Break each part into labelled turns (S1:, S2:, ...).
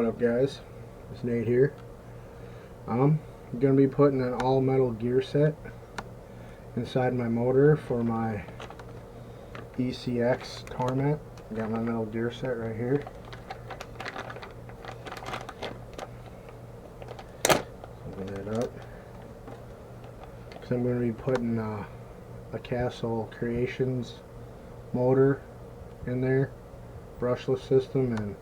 S1: What up, guys? It's Nate here. I'm gonna be putting an all metal gear set inside my motor for my EXC Torment. I got my metal gear set right here. Open that up. Because I'm going to be putting a Castle Creations motor in there, brushless system, and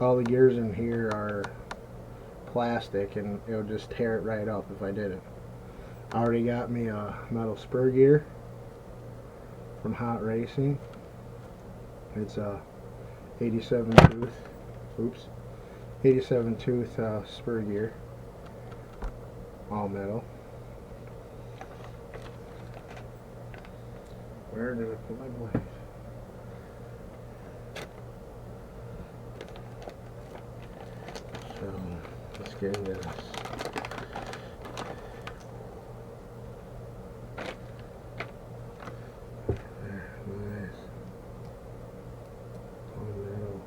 S1: all the gears in here are plastic and it'll just tear it right up if I did it. I already got me a metal spur gear from Hot Racing. It's a 87 tooth spur gear, all metal. Where did I put my blade? So let's get into this. There, nice. All metal.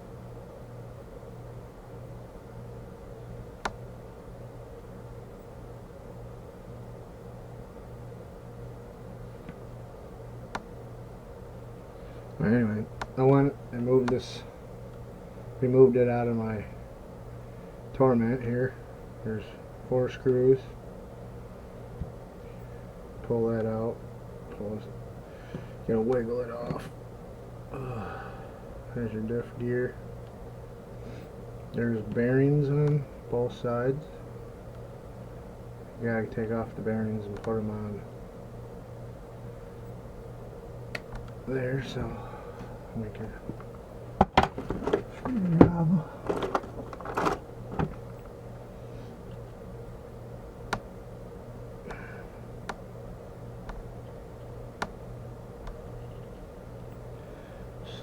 S1: Anyway, I went and removed it out of my Torment here. There's 4 screws. Pull that out. Gonna wiggle it off. There's your diff gear. There's bearings on both sides. You gotta take off the bearings and put them on there. So make it screwdriver.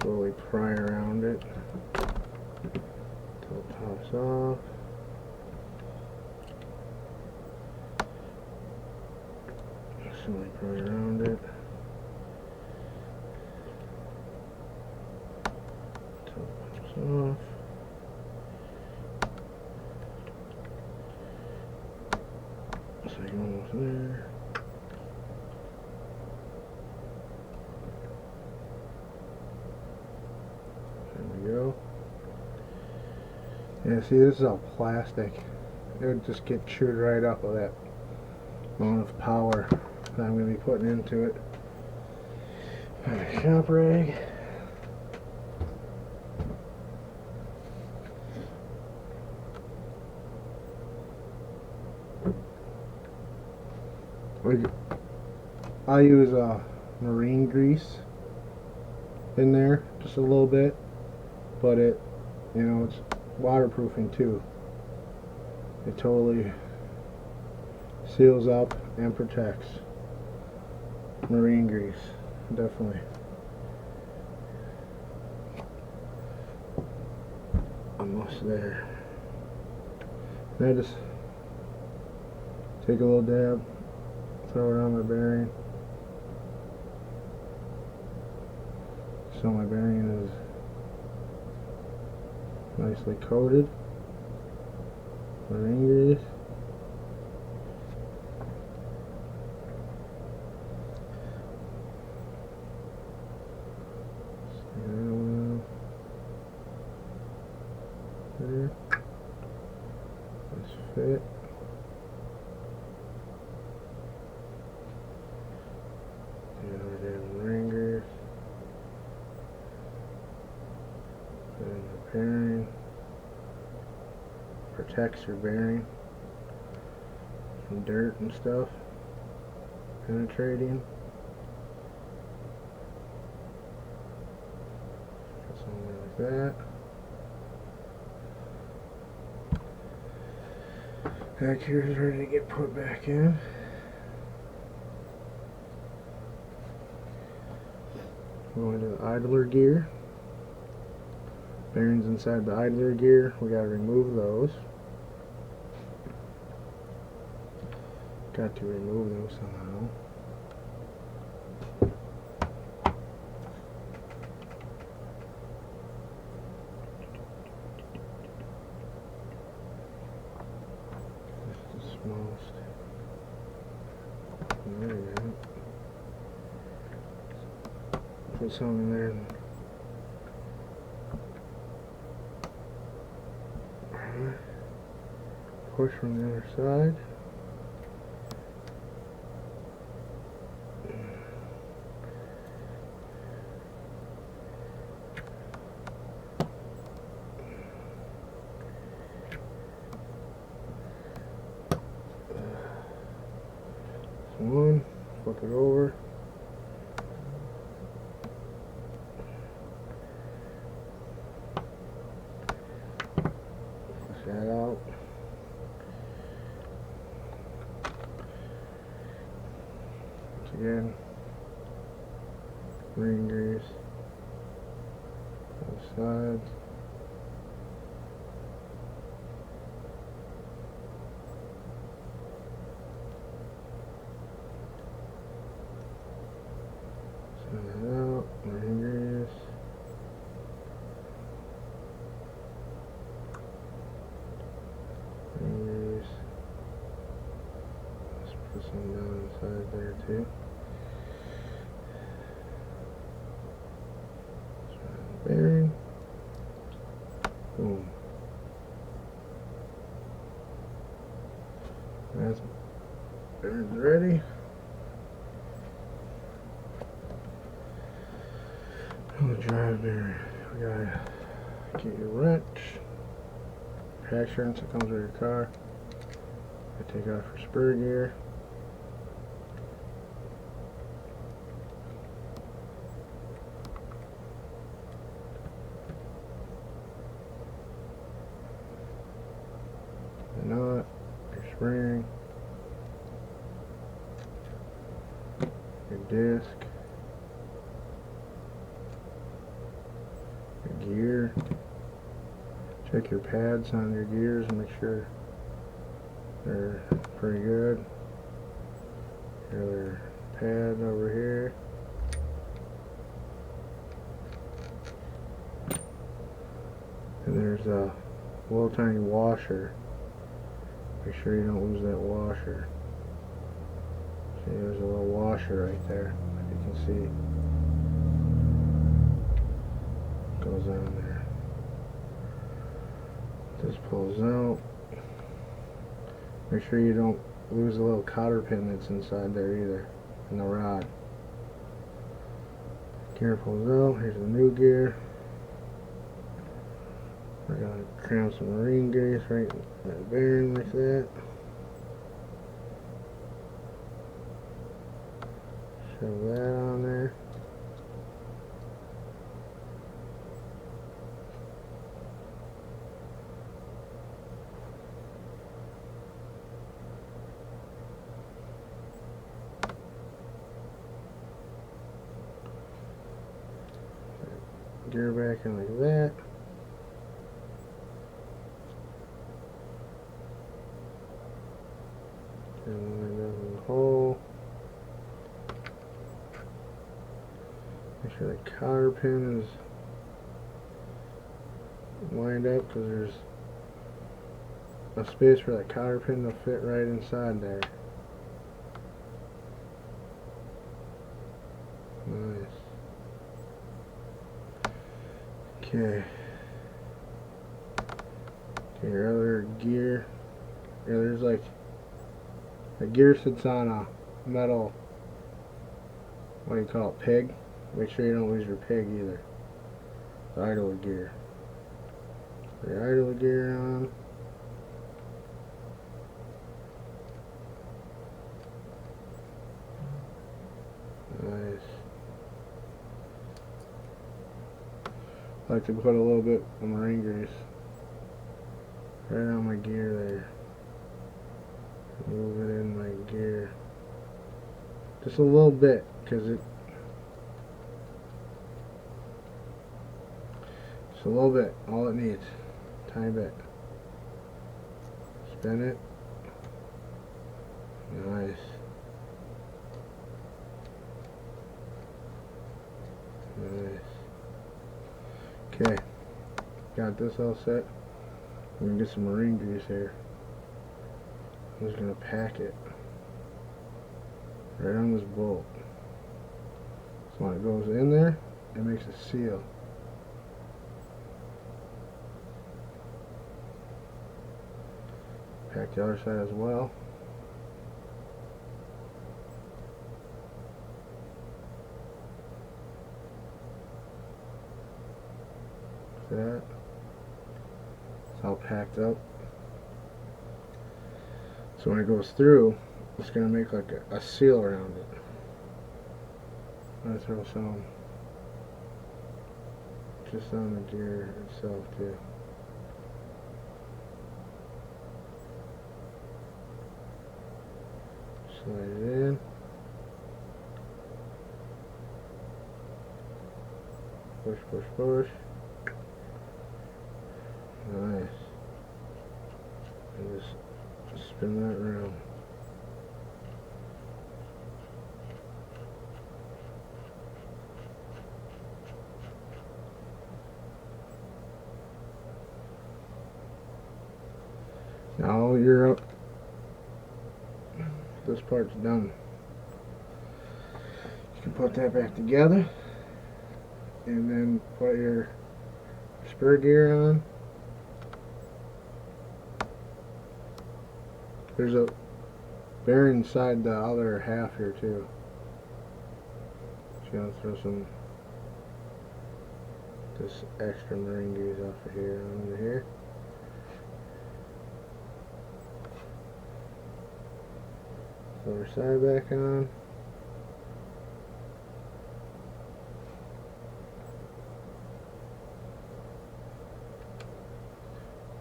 S1: Slowly pry around it until it pops off. Slowly pry around it until it pops off. So you're almost there. Go. Yeah, see, this is all plastic. It would just get chewed right up with that amount of power that I'm going to be putting into it. A shop rag. I use marine grease in there, just a little bit. But it, you know, it's waterproofing too. It totally seals up and protects. Marine grease, definitely. Almost there. And I just take a little dab, throw it on my bearing. So my bearing is nicely coated. Marine grease. There. Let's fit. The other damn marine grease. And the bearing. Protects your bearing from dirt and stuff penetrating. Put something like that. Back here is ready to get put back in. Going to the idler gear. Bearings inside the idler gear, we got to remove those. Got to remove those somehow. There you go. Put some in there. Push from the other side. One, flip it over. Push that out. Once again, ring grease, both sides. Send it out, ring grease. Ring grease. Let's put some down inside there too. Bearing. Boom. That's bearing's ready. On the drive bearing, we gotta get your wrench, pack insurance that comes with your car. I take off your spur gear. The nut, your spring, your disc, your gear. Check your pads on your gears and make sure they're pretty good. Your other pad over here. And there's a little tiny washer. Make sure you don't lose that washer. See, there's a little washer right there, if you can see. Goes on there. This pulls out. Make sure you don't lose the little cotter pin that's inside there either, in the rod. Gear pulls out. Here's the new gear. We're going to cram some marine grease right in that bearing like that. Shove that on there. Gear back in like that. And then in the hole. Make sure the cotter pin is lined up, because there's a space for that cotter pin to fit right inside there. Nice. Okay. Okay, your other gear. Yeah, there's like the gear sits on a metal, what do you call it, peg. Make sure you don't lose your peg either. The idler gear. Put your idler gear on. Nice. I like to put a little bit of marine grease right on my gear there. Move it in my gear. Just a little bit, because just a little bit, all it needs. Tiny bit. Spin it. Nice. Nice. Okay. Got this all set. We're gonna get some marine grease here. I'm just gonna pack it right on this bolt. So when it goes in there, it makes a seal. Pack the other side as well. That. It's all packed up. So when it goes through, it's going to make like a seal around it. I'm going to throw some just on the gear itself too. Slide it in. Push, push, push. Nice. And just spin that around. Now you're up. This part's done. You can put that back together and then put your spur gear on. There's a bearing inside the other half here too. Just gonna throw some this extra marine grease off of here onto here. Other side back on.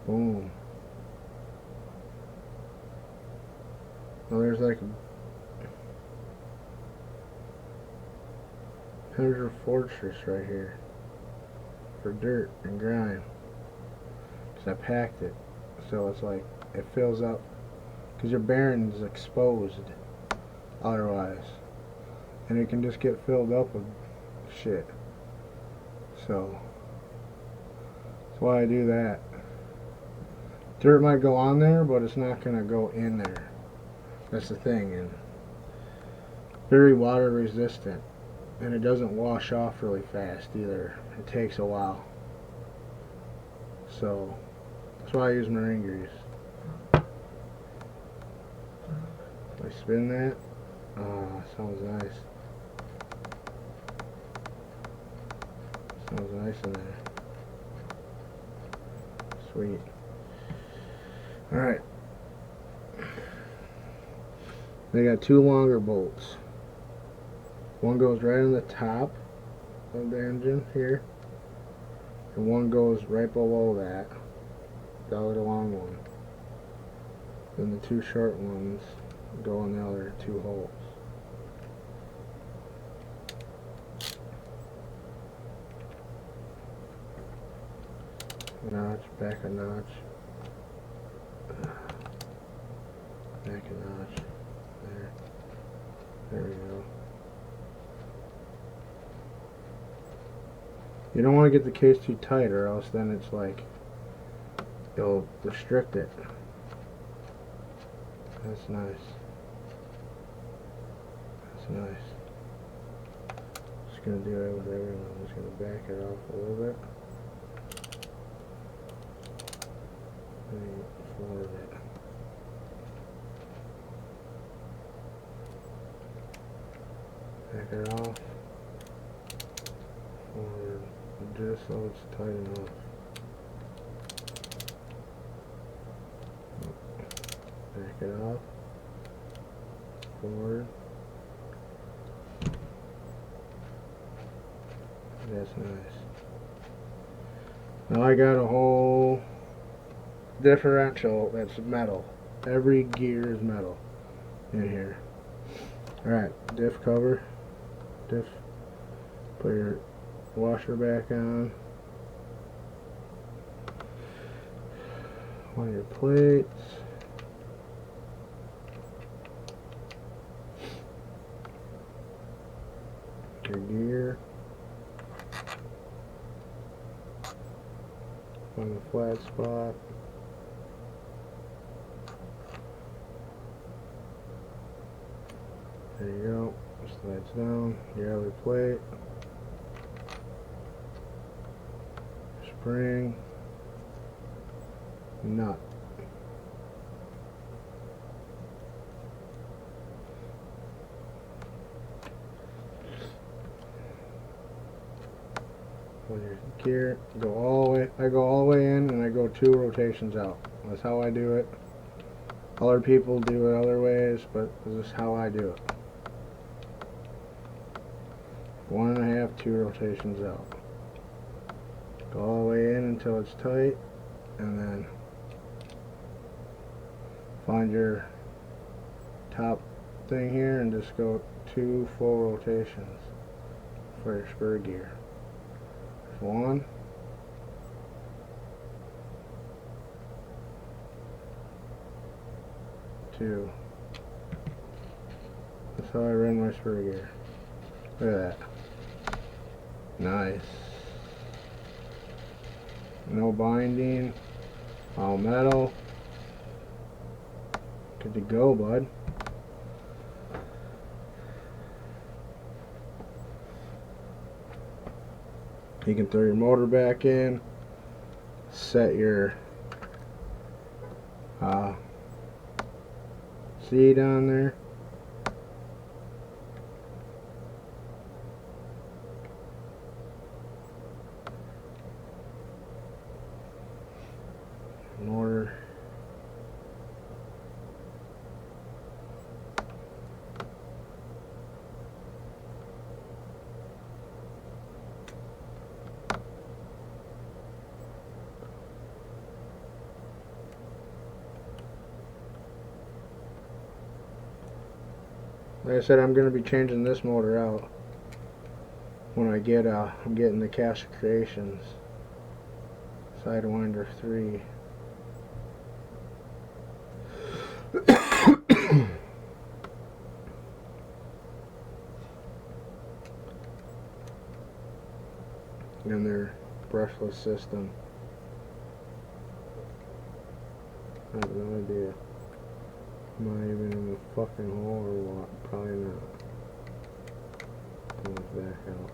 S1: Boom. Now there's like a fortress right here for dirt and grime. Cause I packed it, so it's like it fills up. Cause your bearing's exposed otherwise, and it can just get filled up with shit. So that's why I do that. Dirt might go on there, but it's not gonna go in there. That's the thing, and very water resistant, and it doesn't wash off really fast either. It takes a while. So that's why I use marine grease. I spin that. Ah, sounds nice. Sounds nice in there. Sweet. Alright. They got two longer bolts. One goes right on the top of the engine here, and one goes right below that, the other long one. Then the two short ones go in the other two holes. Notch, back a notch, back a notch. There we go. You don't want to get the case too tight, or else then it's like it'll restrict it. That's nice. That's nice. Just gonna do that with everyone. I'm just gonna back it off a little bit. And forward it. Back it off. Forward. Just so it's tight enough. Back it off. Forward. That's nice. Now I got a whole differential that's metal. Every gear is metal in here. Alright, diff cover. Diff. Put your washer back on. One of your plates. Your gear. On the flat spot. There you go. Slides down. Your other plate. Spring. Nut. With your gear, go all the way. I go all the way in and I go 2 rotations out. That's how I do it. Other people do it other ways, but this is how I do it. 1.5, 2 rotations out. Go all the way in until it's tight, and then find your top thing here and just go 2 full rotations for your spur gear. 1, 2. That's how I run my spur gear. Look at that. Nice. No binding. All metal. Good to go, bud. You can throw your motor back in. Set your seat on there. Motor. Like I said, I'm going to be changing this motor out when I get I'm getting the Cache Creations Sidewinder 3. And their brushless system. I have no idea. Am I even in the fucking hole or what? Probably not. Pull it back out.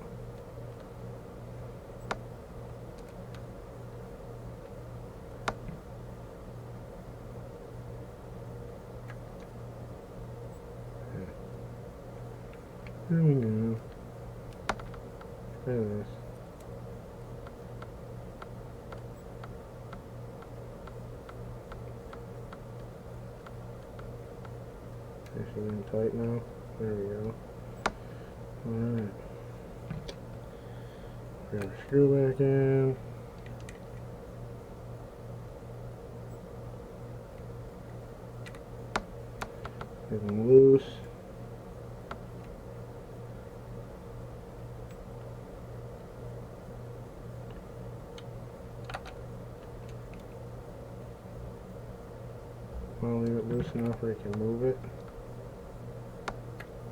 S1: There we go. Look at this. Actually in tight now. There we go. Alright. Grab a screw back in. Get them loose. I'll leave it loose enough where you can move it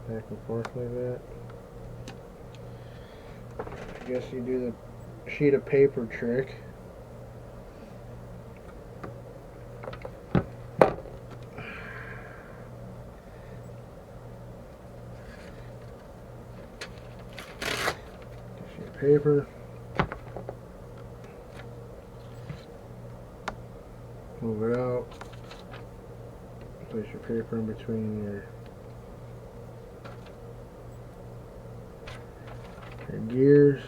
S1: back and forth like that. I guess you do the sheet of paper trick. Sheet of paper. Move it out. Place your paper in between your gears,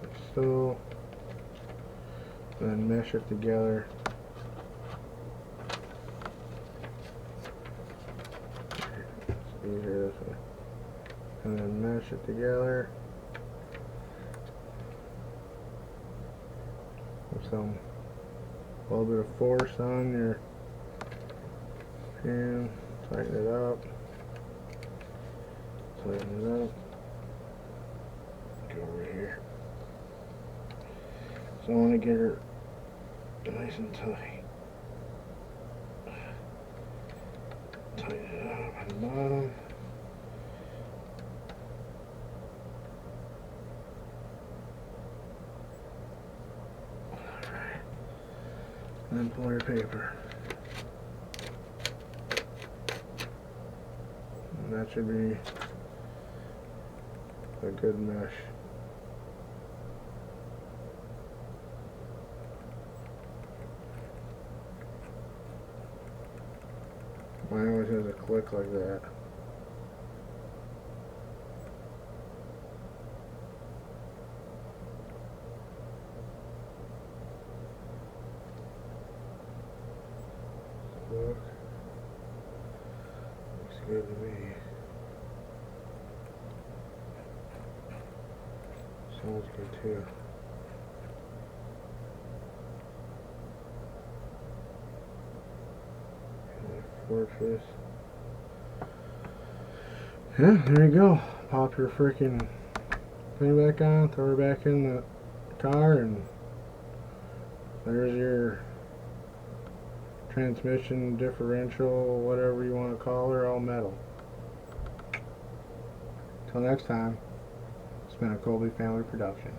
S1: like so, then mesh it together. It's easier this way. And then mesh it together with some a little bit of force on your hand. Tighten it up. Tighten it up. Go over here. So I want to get her nice and tight. Tighten it up at the bottom. Alright. And then pull your paper. that should be a good mesh. Mine always has a click like that. Look. Looks good to me. Sounds good too. Fortress. Yeah, there you go. Pop your freaking thing back on, throw her back in the car, and there's your transmission, differential, whatever you want to call her, all metal. Till next time, it's been a Colby family production.